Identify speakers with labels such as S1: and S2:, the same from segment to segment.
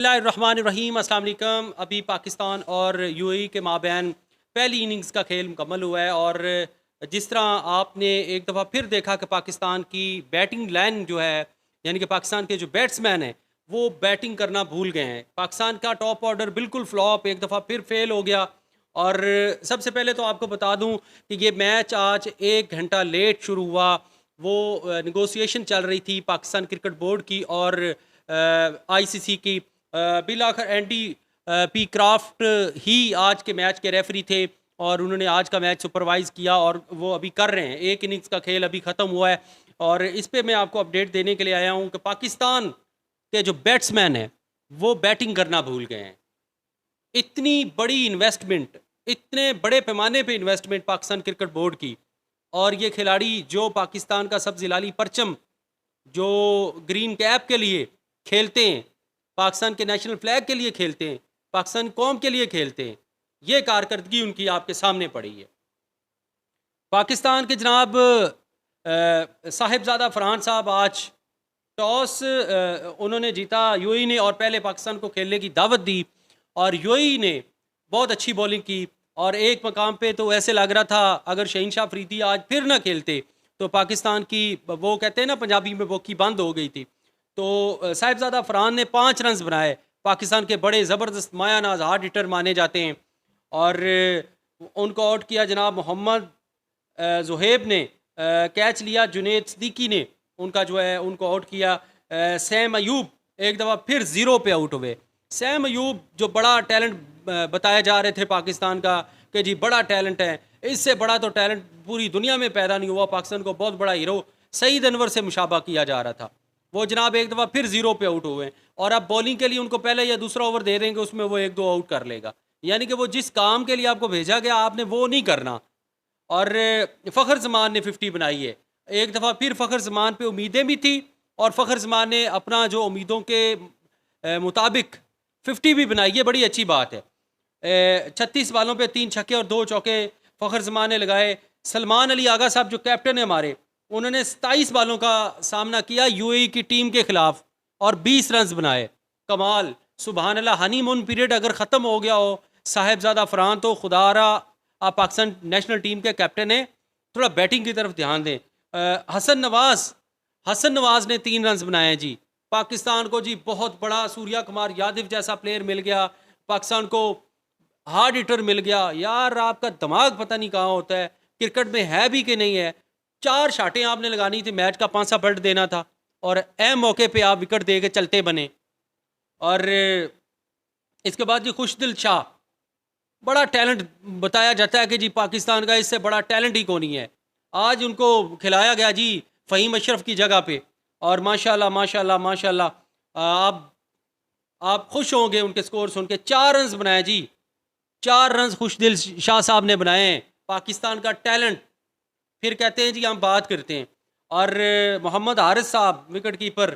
S1: बिस्मिल्लाहिर्रहमानिर्रहीम, अस्सलाम वालेकुम। अभी पाकिस्तान और यूएई के माबैन पहली इनिंग्स का खेल मुकम्मल हुआ है और जिस तरह आपने एक दफ़ा फिर देखा कि पाकिस्तान की बैटिंग लाइन जो है, यानी कि पाकिस्तान के जो बैट्समैन हैं वो बैटिंग करना भूल गए हैं। पाकिस्तान का टॉप ऑर्डर बिल्कुल फ्लॉप, एक दफ़ा फिर फेल हो गया। और सबसे पहले तो आपको बता दूं कि ये मैच आज 1 घंटा लेट शुरू हुआ। वो निगोसिएशन चल रही थी पाकिस्तान क्रिकेट बोर्ड की और आईसीसी की। बिल आखिर एंडी पी क्राफ्ट ही आज के मैच के रेफरी थे और उन्होंने आज का मैच सुपरवाइज किया और वो अभी कर रहे हैं। एक इनिंग्स का खेल अभी ख़त्म हुआ है और इस पे मैं आपको अपडेट देने के लिए आया हूँ कि पाकिस्तान के जो बैट्समैन हैं वो बैटिंग करना भूल गए हैं। इतनी बड़ी इन्वेस्टमेंट, इतने बड़े पैमाने पे इन्वेस्टमेंट पाकिस्तान क्रिकेट बोर्ड की, और ये खिलाड़ी जो पाकिस्तान का सब्ज़ लाली परचम, जो ग्रीन कैप के लिए खेलते हैं, पाकिस्तान के नेशनल फ्लैग के लिए खेलते हैं, पाकिस्तान कौम के लिए खेलते हैं, ये कारकर्दगी उनकी आपके सामने पड़ी है। पाकिस्तान के जनाब साहिबजादा फरहान साहब आज टॉस उन्होंने जीता यूएई ने और पहले पाकिस्तान को खेलने की दावत दी और यूएई ने बहुत अच्छी बॉलिंग की। और एक मकाम पे तो ऐसे लग रहा था अगर शहीन शाह अफरीदी आज फिर ना खेलते तो पाकिस्तान की, वो कहते हैं ना पंजाबी में, बोकी बंद हो गई थी। तो साहिबजादा फरहान ने 5 रन बनाए। पाकिस्तान के बड़े ज़बरदस्त मायानाज हार्ड हिटर माने जाते हैं और उनको आउट किया जनाब मोहम्मद ज़ुहैब ने। कैच लिया जुनैद सिद्दीकी ने, उनका जो है उनको आउट किया। सैम अयूब एक दफ़ा फिर ज़ीरो पे आउट हुए। सैम अयूब जो बड़ा टैलेंट बताए जा रहे थे पाकिस्तान का कि जी बड़ा टैलेंट है, इससे बड़ा तो टैलेंट पूरी दुनिया में पैदा नहीं हुआ। पाकिस्तान को बहुत बड़ा हीरो सईद अनवर से मुशाबा किया जा रहा था। वो जनाब एक दफ़ा फिर ज़ीरो पे आउट हुए और अब बॉलिंग के लिए उनको पहले या दूसरा ओवर दे देंगे, उसमें वो 1-2 आउट कर लेगा। यानी कि वो जिस काम के लिए आपको भेजा गया आपने वो नहीं करना। और फ़खर जमान ने 50 बनाई है। एक दफ़ा फिर फ़खर जमान पे उम्मीदें भी थी और फ़खर जमान ने अपना जो उम्मीदों के मुताबिक 50 भी बनाई है, बड़ी अच्छी बात है। 36 बालों पे 3 छक्के और 2 चौके फ़खर जमान ने लगाए। सलमान अली आगा साहब जो कैप्टन है हमारे, उन्होंने 27 बालों का सामना किया यूएई की टीम के खिलाफ और 20 रन बनाए। कमाल, सुबहान अल्लाह। हनीमून पीरियड अगर ख़त्म हो गया हो साहिबजादा फरहान तो खुदारा आप पाकिस्तान नेशनल टीम के कैप्टन हैं, थोड़ा बैटिंग की तरफ ध्यान दें। हसन नवाज ने 3 रन बनाए हैं जी। पाकिस्तान को जी बहुत बड़ा सूर्या कुमार यादव जैसा प्लेयर मिल गया, पाकिस्तान को हार्ड हिटर मिल गया। यार आपका दिमाग पता नहीं कहाँ होता है, क्रिकेट में है भी कि नहीं है। 4 शाटें आपने लगानी थी, मैच का 5सा पलट देना था और अहम मौके पे आप विकेट दे के चलते बने। और इसके बाद जी खुशदिल शाह, बड़ा टैलेंट बताया जाता है कि जी पाकिस्तान का इससे बड़ा टैलेंट ही कौन ही है। आज उनको खिलाया गया जी फ़हीम अशरफ की जगह पे और माशाल्लाह माशाल्लाह माशाल्लाह आप खुश होंगे उनके स्कोर सुन के। 4 रन बनाए जी, 4 रन खुशदिल शाह साहब ने बनाए हैं। पाकिस्तान का टैलेंट फिर कहते हैं जी हम बात करते हैं। और मोहम्मद हारिस साहब विकेट कीपर,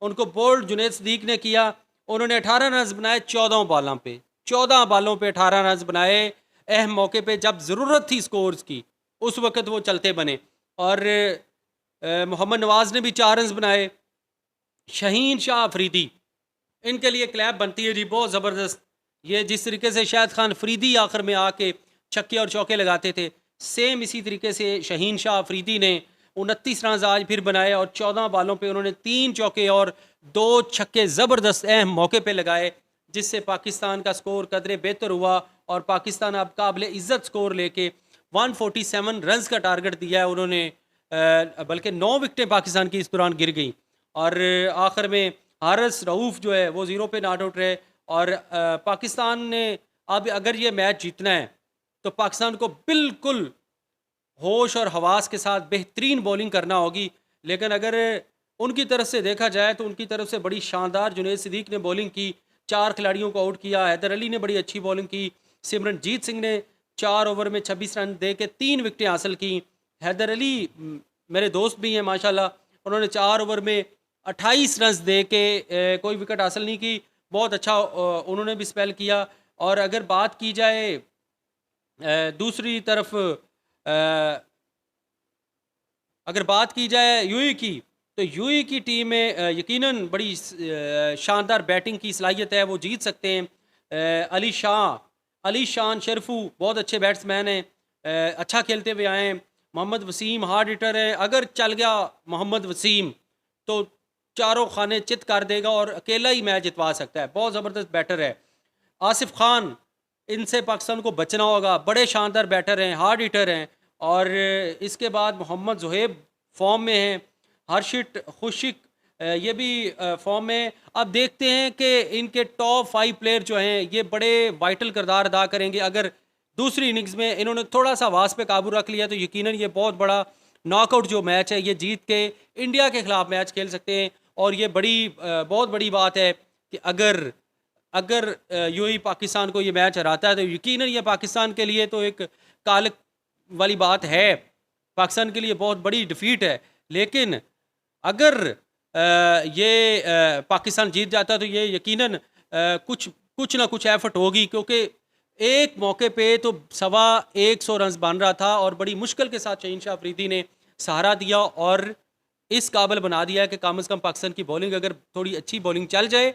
S1: उनको बोल्ड जुनैद सिद्दीक ने किया। उन्होंने 18 रन बनाए 14 बॉलों पे, 14 बॉलों पे 18 रन बनाए। अहम मौके पे जब ज़रूरत थी स्कोर्स की उस वक्त वो चलते बने। और मोहम्मद नवाज़ ने भी 4 रन बनाए। शहीन शाह अफरीदी, इनके लिए क्लैप बनती है जी, बहुत ज़बरदस्त। ये जिस तरीके से शाहिद खान अफरीदी आखिर में आके छक्के और चौके लगाते थे, सेम इसी तरीके से शहीन शाह अफरीदी ने 29 रन आज फिर बनाए और 14 बालों पे उन्होंने 3 चौके और 2 छक्के ज़बरदस्त अहम मौके पे लगाए, जिससे पाकिस्तान का स्कोर कदरे बेहतर हुआ और पाकिस्तान अब काबिल इज़्ज़त स्कोर लेके 147 रन्स का टारगेट दिया है उन्होंने। बल्कि 9 विकटें पाकिस्तान की इस दौरान गिर गई और आखिर में हारिस रऊफ़ जो है वो 0 पे नॉट आउट रहे। और पाकिस्तान ने अब अगर ये मैच जीतना है तो पाकिस्तान को बिल्कुल होश और हवास के साथ बेहतरीन बॉलिंग करना होगी। लेकिन अगर उनकी तरफ से देखा जाए तो उनकी तरफ से बड़ी शानदार जुनैद सिद्दीक ने बॉलिंग की, 4 खिलाड़ियों को आउट किया। हैदर अली ने बड़ी अच्छी बॉलिंग की। सिमरनजीत सिंह ने 4 ओवर में 26 रन दे के 3 विकटें हासिल की। हैदर अली मेरे दोस्त भी हैं माशाल्लाह, उन्होंने 4 ओवर में 28 रन दे के कोई विकेट हासिल नहीं की। बहुत अच्छा उन्होंने भी स्पेल किया। और अगर बात की जाए दूसरी तरफ अगर बात की जाए यूएई की, तो यूएई की टीम में यकीनन बड़ी शानदार बैटिंग की सलाहियत है, वो जीत सकते हैं। अली शान शरफू बहुत अच्छे बैट्समैन हैं, अच्छा खेलते हुए आए हैं। मोहम्मद वसीम हार्ड हिटर है, अगर चल गया मोहम्मद वसीम तो चारों खाने चित कर देगा और अकेला ही मैच जितवा सकता है, बहुत ज़बरदस्त बैटर है। आसिफ खान, इनसे पाकिस्तान को बचना होगा, बड़े शानदार बैटर हैं, हार्ड हिटर हैं। और इसके बाद मोहम्मद जुहैब फॉर्म में हैं, हर्षित खुशिक ये भी फॉर्म में। अब देखते हैं कि इनके टॉप 5 प्लेयर जो हैं ये बड़े वाइटल किरदार अदा करेंगे। अगर दूसरी इनिंग्स में इन्होंने थोड़ा सा वास पे काबू रख लिया तो यकीनन ये बहुत बड़ा नॉकआउट जो मैच है ये जीत के इंडिया के खिलाफ मैच खेल सकते हैं। और ये बहुत बड़ी बात है कि अगर अगर यूएई पाकिस्तान को ये मैच हराता है तो यकीनन ये पाकिस्तान के लिए तो एक काल वाली बात है, पाकिस्तान के लिए बहुत बड़ी डिफीट है। लेकिन अगर पाकिस्तान जीत जाता है तो ये यकीनन कुछ ना कुछ एफर्ट होगी, क्योंकि एक मौके पे तो 125 रन बन रहा था और बड़ी मुश्किल के साथ शहीन शाह अफरीदी ने सहारा दिया और इस काबिल बना दिया कि कम से कम पाकिस्तान की बॉलिंग अगर थोड़ी अच्छी बॉलिंग चल जाए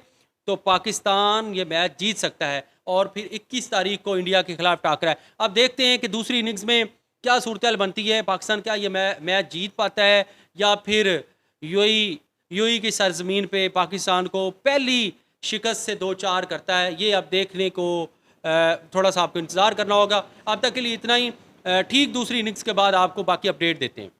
S1: तो पाकिस्तान ये मैच जीत सकता है और फिर 21 तारीख को इंडिया के खिलाफ टाकरा है। अब देखते हैं कि दूसरी इनिंग्स में क्या सूरत बनती है, पाकिस्तान क्या ये मैच जीत पाता है या फिर यूएई की सरजमीन पे पाकिस्तान को पहली शिकस्त से 2-4 करता है। ये अब देखने को थोड़ा सा आपको इंतज़ार करना होगा। अब तक के लिए इतना ही। ठीक दूसरी इनिंग्स के बाद आपको बाकी अपडेट देते हैं।